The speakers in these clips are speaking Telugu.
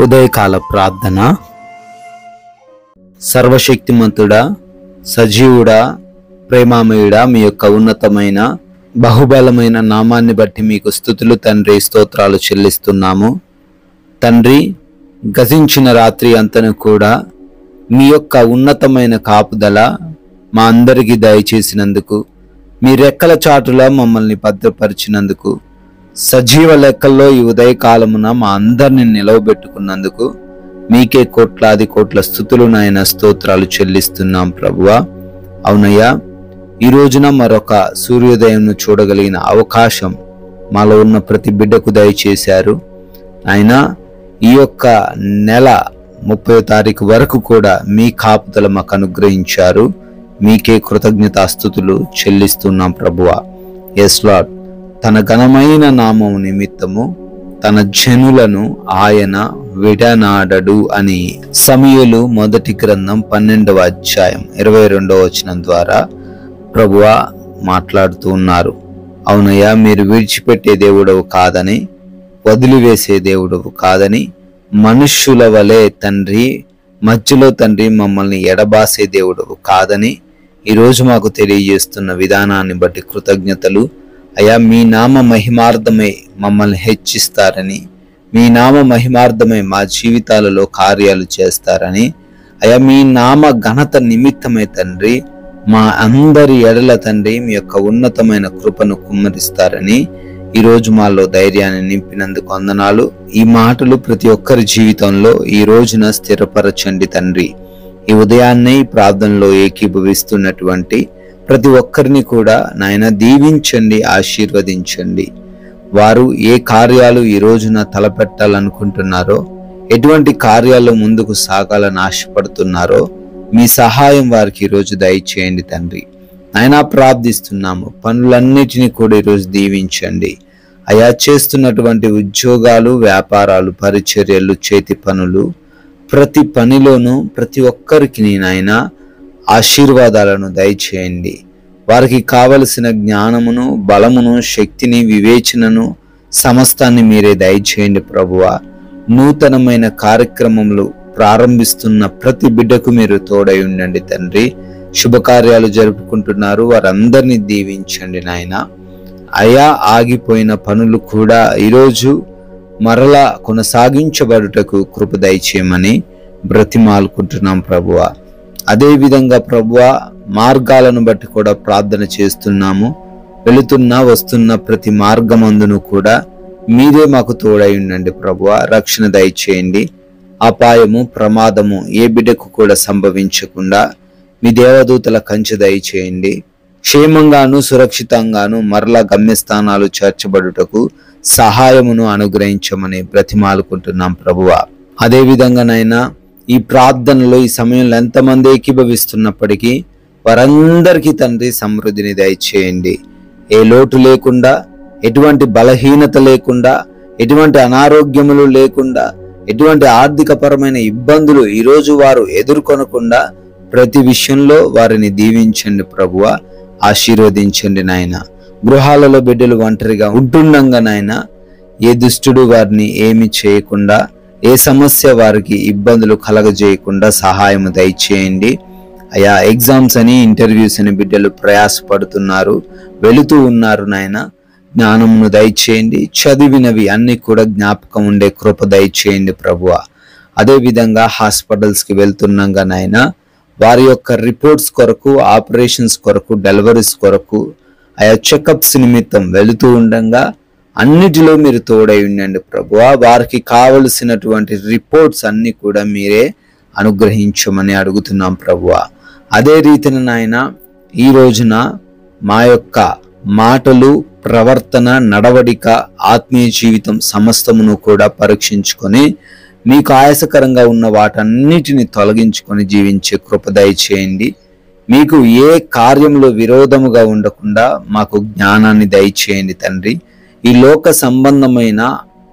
ఉదయకాల ప్రార్థన. సర్వశక్తిమంతుడా, సజీవుడా, ప్రేమామయుడా, మీ యొక్క ఉన్నతమైన బహుబలమైన నామాన్ని బట్టి మీకు స్తుతులు తండ్రి, స్తోత్రాలు చెల్లిస్తున్నాము. తండ్రి, గతించిన రాత్రి అంతను కూడా మీ యొక్క ఉన్నతమైన కాపుదల మా అందరికీ దయచేసినందుకు, మీ రెక్కల చాటులా మమ్మల్ని భద్రపరిచినందుకు, సజీవ లెక్కల్లో ఈ ఉదయకాలమున మా అందరిని నిలవబెట్టుకున్నందుకు మీకే కోట్లాది కోట్ల స్తుతులు నాయన, స్తోత్రాలు చెల్లిస్తున్నాం ప్రభువా. అవునయ్యా, ఈ రోజున మరొక సూర్యోదయంను చూడగలిగిన అవకాశం మాలో ఉన్న ప్రతి బిడ్డకు దయచేశారు ఆయన. ఈ యొక్క నెల 30వ తారీఖు వరకు కూడా మీ కాపుదల మాకు అనుగ్రహించారు. మీకే కృతజ్ఞతాస్తుతులు చెల్లిస్తున్నాం ప్రభువా. ఎస్ లార్డ్, తన ఘనమైన నామము నిమిత్తము తన జనులను ఆయన విడనాడడు అని సమూయేలు మొదటి గ్రంథం 12వ అధ్యాయం 22వ వచనం ద్వారా ప్రభువా మాట్లాడుతూ ఉన్నారు. అవునయ్యా, మీరు విడిచిపెట్టే దేవుడవు కాదని, వదిలివేసే దేవుడవు కాదని, మనుష్యుల వలె తండ్రి మధ్యలో తండ్రి మమ్మల్ని ఎడబాసే దేవుడవు కాదని ఈరోజు మాకు తెలియజేస్తున్న విధానాన్ని బట్టి కృతజ్ఞతలు అయ్యా. మీ నామ మహిమార్థమై మమ్మల్ని హెచ్చిస్తారని, మీ నామ మహిమార్థమై మా జీవితాలలో కార్యాలు చేస్తారని అయ్యా, మీ నామ ఘనత నిమిత్తమై తండ్రి మా అందరి ఎడల తండ్రి మీ యొక్క ఉన్నతమైన కృపను కుమ్మరిస్తారని ఈరోజు మాలో ధైర్యాన్ని నింపినందుకు వందనాలు. ఈ మాటలు ప్రతి ఒక్కరి జీవితంలో ఈ రోజున స్థిరపరచండి తండ్రి. ఈ ఉదయాన్నే ఈ ప్రార్థనలో ఏకీభవిస్తున్నటువంటి ప్రతి ఒక్కరిని కూడా నాయన దీవించండి, ఆశీర్వదించండి. వారు ఏ కార్యాలు ఈ రోజున తలపెట్టాలనుకుంటున్నారో, ఎటువంటి కార్యాలు ముందుకు సాగాలని ఆశపడుతున్నారో మీ సహాయం వారికి ఈరోజు దయచేయండి తండ్రి. నాయన ప్రార్థిస్తున్నాము, పనులన్నిటినీ కూడా ఈరోజు దీవించండి అయా. చేస్తున్నటువంటి ఉద్యోగాలు, వ్యాపారాలు, పరిచర్యలు, చేతి పనులు, ప్రతి పనిలోనూ ప్రతి ఒక్కరికి నాయన ఆశీర్వాదాలను దయచేయండి. వారికి కావలసిన జ్ఞానమును, బలమును, శక్తిని, వివేచనను సమస్తాన్ని మీరే దయచేయండి ప్రభువా. నూతనమైన కార్యక్రమములు ప్రారంభిస్తున్న ప్రతి బిడ్డకు మీరు తోడై ఉండండి తండ్రి. శుభకార్యాలు జరుపుకుంటున్నారు, వారందరినీ దీవించండి నాయన. అయా, ఆగిపోయిన పనులు కూడా ఈరోజు మరలా కొనసాగించబడుటకు కృప దయచేయమని బ్రతిమాలుకుంటున్నాం ప్రభువా. అదే విధంగా ప్రభువా, మార్గాలను బట్టి కూడా ప్రార్థన చేస్తున్నాము. వెళుతున్న వస్తున్న ప్రతి మార్గమందును కూడా మీరే మాకు తోడై ఉండండి ప్రభువా. రక్షణ దయచేయండి. అపాయము, ప్రమాదము ఏ బిడ్డకు కూడా సంభవించకుండా మీ దేవదూతల కంచె దయచేయండి. క్షేమంగాను సురక్షితంగాను మరలా గమ్యస్థానాలు చేర్చబడుటకు సహాయమును అనుగ్రహించమని బ్రతిమాలుకుంటున్నాం ప్రభువా. అదే విధంగానైనా ఈ ప్రార్థనలో ఈ సమయంలో ఎంతమంది ఏకీభవిస్తున్నప్పటికీ వారందరికీ తండ్రి సమృద్ధిని దయచేయండి. ఏ లోటు లేకుండా, ఎటువంటి బలహీనత లేకుండా, ఎటువంటి అనారోగ్యములు లేకుండా, ఎటువంటి ఆర్థిక పరమైన ఇబ్బందులు ఈరోజు వారు ఎదుర్కొనకుండా ప్రతి విషయంలో వారిని దీవించండి ప్రభువా. ఆశీర్వదించండి నాయన. గృహాలలో బిడ్డలు ఒంటరిగా ఉంటుండగా నాయన ఏ దుష్టుడు వారిని ఏమి చేయకుండా, ఏ సమస్య వారికి ఇబ్బందులు కలగజేయకుండా సహాయము దయచేయండి అయా. ఎగ్జామ్స్ అని, ఇంటర్వ్యూస్ అని బిడ్డలు ప్రయాసపడుతున్నారు, వెళుతూ ఉన్నారు నాయన. జ్ఞానమును దయచేయండి. చదివినవి అన్ని కూడా జ్ఞాపకం ఉండే కృప దయచేయండి ప్రభువా. అదే విధంగా హాస్పిటల్స్కి వెళ్తున్నాగా నాయన వారి యొక్క రిపోర్ట్స్ కొరకు, ఆపరేషన్స్ కొరకు, డెలివరీస్ కొరకు ఆయా చెకప్స్ నిమిత్తం వెళుతూ ఉండగా అన్నిటిలో మీరు తోడై ఉండండి ప్రభువా. వారికి కావలసినటువంటి రిపోర్ట్స్ అన్ని కూడా మీరే అనుగ్రహించమని అడుగుతున్నాం ప్రభువా. అదే రీతిన నాయన ఈ రోజున మా యొక్క మాటలు, ప్రవర్తన, నడవడిక, ఆత్మీయ జీవితం సమస్తమును కూడా పరీక్షించుకొని మీకు ఆయాసకరంగా ఉన్న వాటన్నిటిని తొలగించుకొని జీవించే కృప దయచేయండి. మీకు ఏ కార్యంలో విరోధముగా ఉండకుండా మాకు జ్ఞానాన్ని దయచేయండి తండ్రి. ఈ లోక సంబంధమైన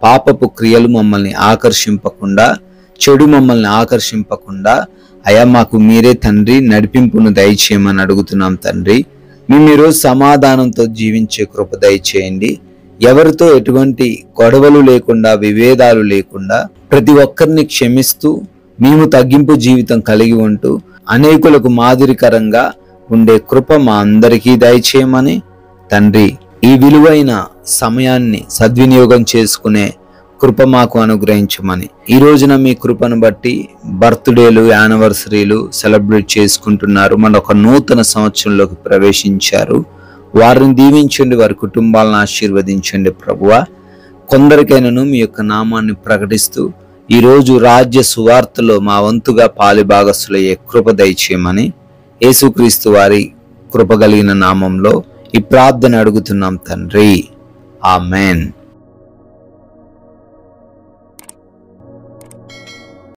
పాపపు క్రియలు మమ్మల్ని ఆకర్షింపకుండా, చెడు మమ్మల్ని ఆకర్షింపకుండా అయా మాకు మీరే తండ్రి నడిపింపును దయచేయమని అడుగుతున్నాం తండ్రి. మేము ఈరోజు సమాధానంతో జీవించే కృప దయచేయండి. ఎవరితో ఎటువంటి గొడవలు లేకుండా, విభేదాలు లేకుండా ప్రతి ఒక్కరిని క్షమిస్తూ మేము తగ్గింపు జీవితం కలిగి ఉంటూ అనేకులకు మాదిరికరంగా ఉండే కృప మా అందరికీ దయచేయమని తండ్రి, ఈ విలువైన సమయాన్ని సద్వినియోగం చేసుకునే కృప మాకు అనుగ్రహించమని, ఈ రోజున మీ కృపను బట్టి బర్త్డేలు, యానివర్సరీలు సెలబ్రేట్ చేసుకుంటున్నారు, మన ఒక నూతన సంవత్సరంలోకి ప్రవేశించారు. వారిని దీవించండి, వారి కుటుంబాలను ఆశీర్వదించండి ప్రభువా. కొందరికైనాను మీ యొక్క నామాన్ని ప్రకటిస్తూ ఈరోజు రాజ్య సువార్తలో మా వంతుగా పాలిభాగస్తులయ్యే కృప దయచేయమని యేసుక్రీస్తు వారి కృప కలిగిన నామంలో ఈ ప్రార్థన అడుగుతున్నాం తండ్రి. ఆమెన్.